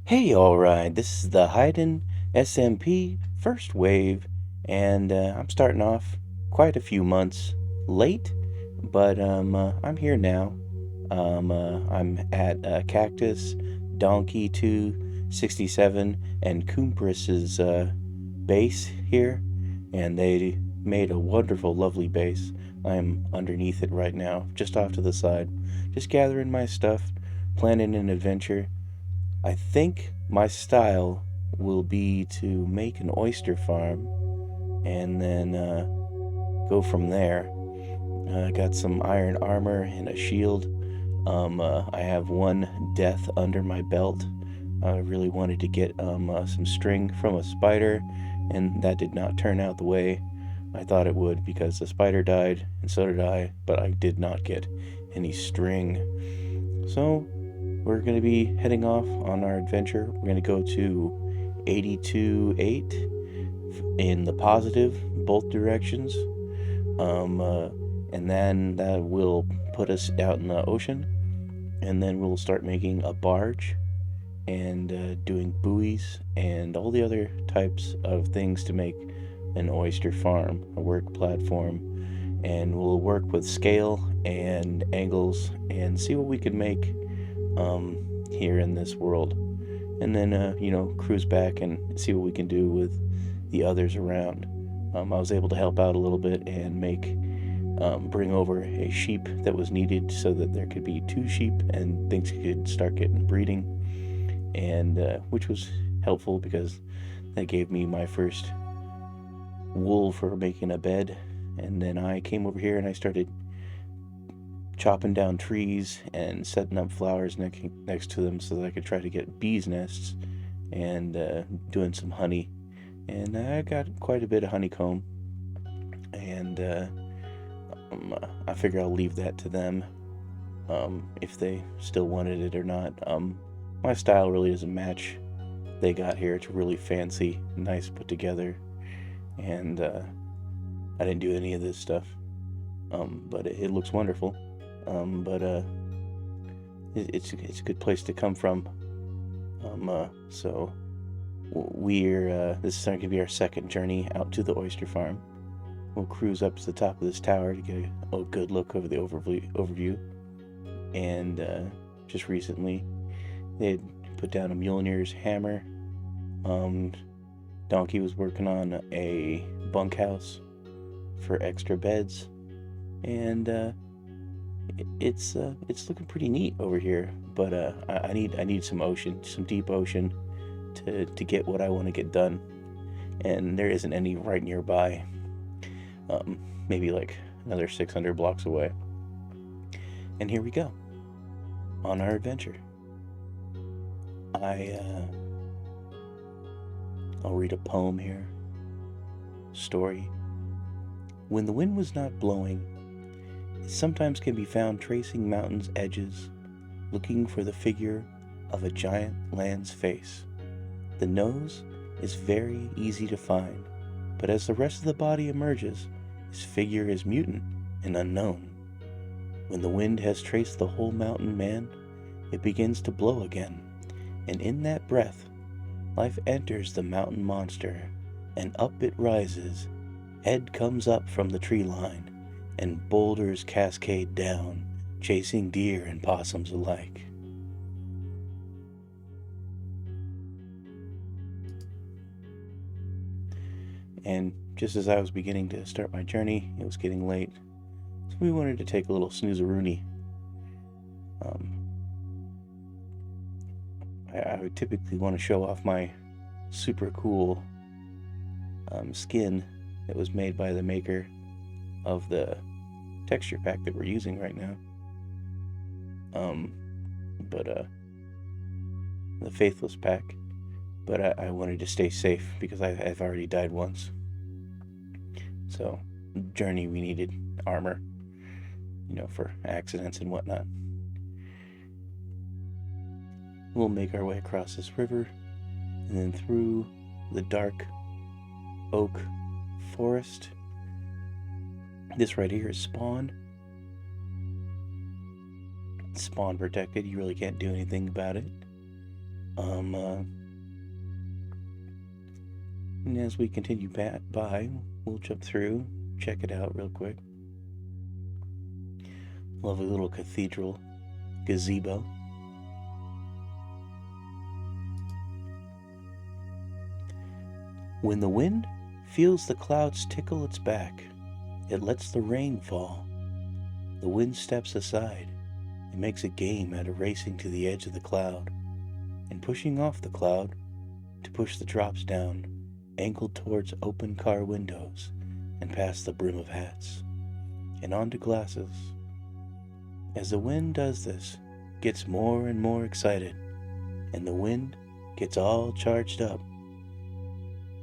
Hey, alright, this is the Hyden SMP First Wave, and I'm starting off quite a few months late, but I'm here now. I'm at Cactus, Donkey 267, and Coombris's base here, and they made a wonderful, lovely base. I'm underneath it right now, just off to the side, just gathering my stuff, planning an adventure. I think my style will be to make an oyster farm and then go from there. I got some iron armor and a shield. I have one death under my belt. I really wanted to get some string from a spider, and that did not turn out the way I thought it would because the spider died, and so did I, but I did not get any string. So we're going to be heading off on our adventure. We're going to go to 82.8 in the positive, both directions. Um, uh, and then that will put us out in the ocean. And then we'll start making a barge and doing buoys and all the other types of things to make an oyster farm, a work platform. And we'll work with scale and angles and see what we can make here in this world, and then cruise back and see what we can do with the others around. I was able to help out a little bit and bring over a sheep that was needed so that there could be two sheep and things could start getting breeding, and which was helpful because that gave me my first wool for making a bed. And then I came over here and I started chopping down trees and setting up flowers next to them so that I could try to get bees' nests and doing some honey. And I got quite a bit of honeycomb, and I figure I'll leave that to them if they still wanted it or not. My style really doesn't match. They got here. It's really fancy, nice, put together, and I didn't do any of this stuff. But it looks wonderful. But it's a good place to come from. So we're this is going to be our second journey out to the oyster farm. We'll cruise up to the top of this tower to get a good look over the overview. And just recently, they had put down a Mjolnir's hammer. Donkey was working on a bunkhouse for extra beds, and it's looking pretty neat over here. But I need some ocean, some deep ocean, to get what I want to get done, and there isn't any right nearby. Maybe like another 600 blocks away. And here we go on our adventure. I'll read a poem here. Story. When the wind was not blowing, it sometimes can be found tracing mountains' edges, looking for the figure of a giant land's face. The nose is very easy to find, but as the rest of the body emerges, his figure is mutant and unknown. When the wind has traced the whole mountain man, it begins to blow again, and in that breath, life enters the mountain monster, and up it rises. Head comes up from the tree line, and boulders cascade down, chasing deer and possums alike. And just as I was beginning to start my journey, it was getting late, so we wanted to take a little snooze-a-rooney. I would typically want to show off my super cool skin that was made by the maker of the texture pack that we're using right now. But the Faithless pack. But I wanted to stay safe because I've already died once. So, journey, we needed armor, for accidents and whatnot. We'll make our way across this river and then through the dark oak forest. This right here is spawn. Spawn protected, you really can't do anything about it. Um, uh, and as we continue by, we'll jump through, check it out real quick. Lovely little cathedral gazebo. When the wind feels the clouds tickle its back, it lets the rain fall. The wind steps aside and makes a game out of racing to the edge of the cloud and pushing off the cloud to push the drops down, angled towards open car windows and past the brim of hats and onto glasses. As the wind does this, gets more and more excited, and the wind gets all charged up,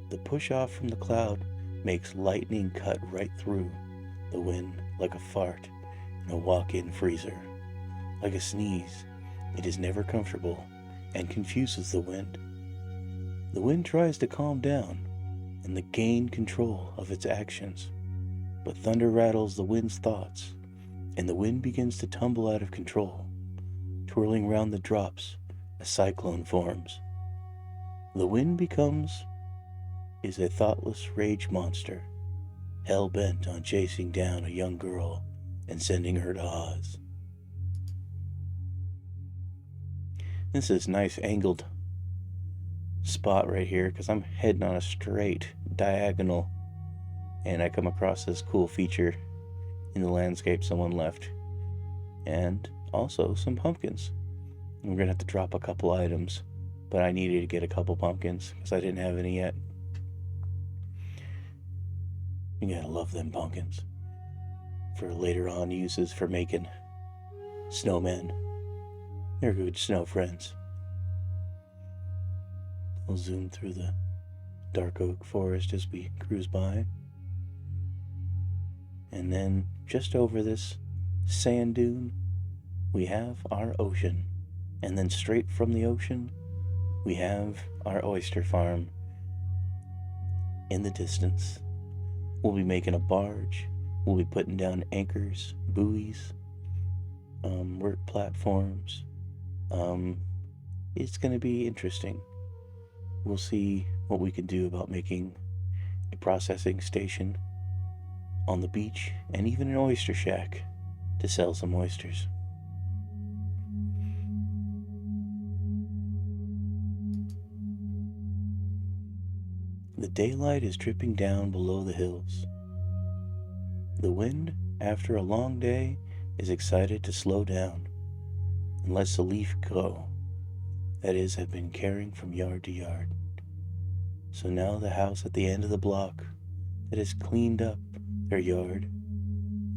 the push off from the cloud makes lightning cut right through the wind like a fart in a walk-in freezer. Like a sneeze, it is never comfortable and confuses the wind. The wind tries to calm down and to gain control of its actions, but thunder rattles the wind's thoughts, and the wind begins to tumble out of control. Twirling round the drops, a cyclone forms. The wind is a thoughtless rage monster, hell-bent on chasing down a young girl and sending her to Oz. This is a nice angled spot right here because I'm heading on a straight diagonal, and I come across this cool feature in the landscape someone left, and also some pumpkins. We're gonna have to drop a couple items, but I needed to get a couple pumpkins because I didn't have any yet. You gotta love them pumpkins for later on uses for making snowmen. They're good snow friends. We'll zoom through the dark oak forest as we cruise by. And then just over this sand dune, we have our ocean. And then straight from the ocean, we have our oyster farm in the distance. We'll be making a barge. We'll be putting down anchors, buoys, work platforms. It's going to be interesting. We'll see what we can do about making a processing station on the beach and even an oyster shack to sell some oysters. The daylight is dripping down below the hills. The wind, after a long day, is excited to slow down and lets the leaf go, that is, have been carrying from yard to yard. So now the house at the end of the block that has cleaned up their yard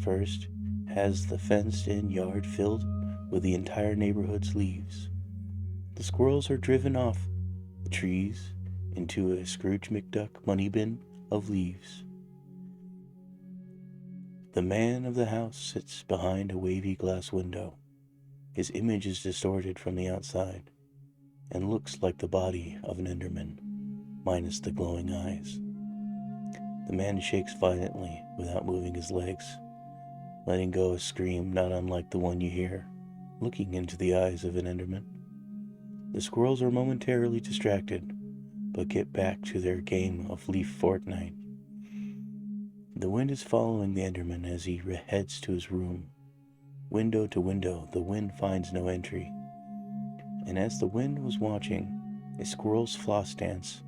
first has the fenced-in yard filled with the entire neighborhood's leaves. The squirrels are driven off the trees into a Scrooge McDuck money bin of leaves. The man of the house sits behind a wavy glass window. His image is distorted from the outside and looks like the body of an Enderman, minus the glowing eyes. The man shakes violently without moving his legs, letting go a scream not unlike the one you hear, looking into the eyes of an Enderman. The squirrels are momentarily distracted, but get back to their game of Leaf Fortnite. The wind is following the Enderman as he heads to his room. Window to window, the wind finds no entry. And as the wind was watching a squirrel's floss dance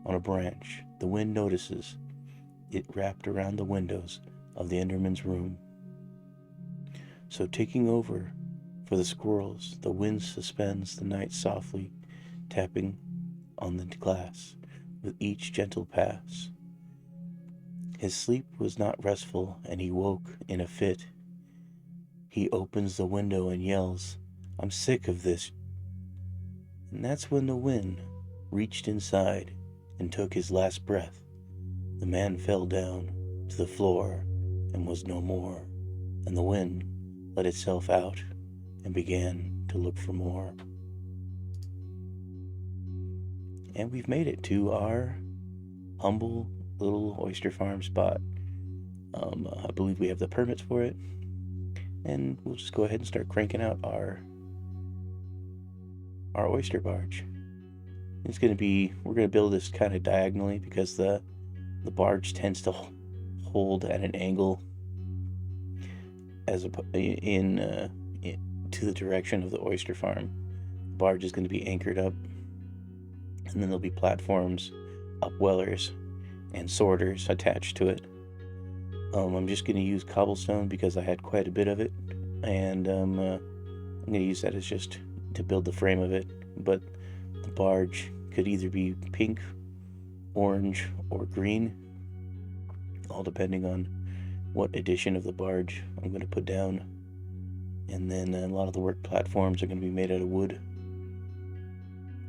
on a branch, the wind notices it wrapped around the windows of the Enderman's room. So taking over for the squirrels, the wind suspends the night softly, tapping on the glass with each gentle pass. His sleep was not restful, and he woke in a fit. He opens the window and yells, "I'm sick of this." And that's when the wind reached inside and took his last breath. The man fell down to the floor and was no more, and the wind let itself out and began to look for more. And we've made it to our humble little oyster farm spot. I believe we have the permits for it, and we'll just go ahead and start cranking out our oyster barge. We're gonna build this kind of diagonally because the barge tends to hold at an angle to the direction of the oyster farm. The barge is going to be anchored up, and then there'll be platforms, upwellers, and sorters attached to it. I'm just going to use cobblestone because I had quite a bit of it, and I'm going to use that as just to build the frame of it. But the barge could either be pink, orange, or green, all depending on what edition of the barge I'm going to put down. And then a lot of the work platforms are going to be made out of wood.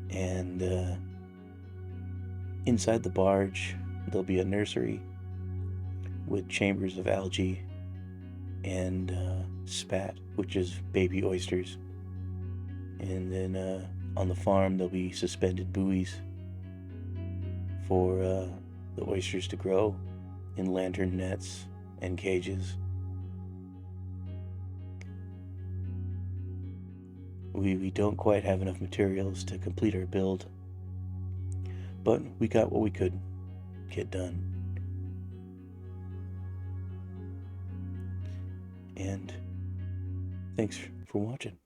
And inside the barge, there'll be a nursery with chambers of algae and spat, which is baby oysters. And then on the farm, there'll be suspended buoys for the oysters to grow in lantern nets and cages. We don't quite have enough materials to complete our build, but we got what we could get done. And thanks for watching.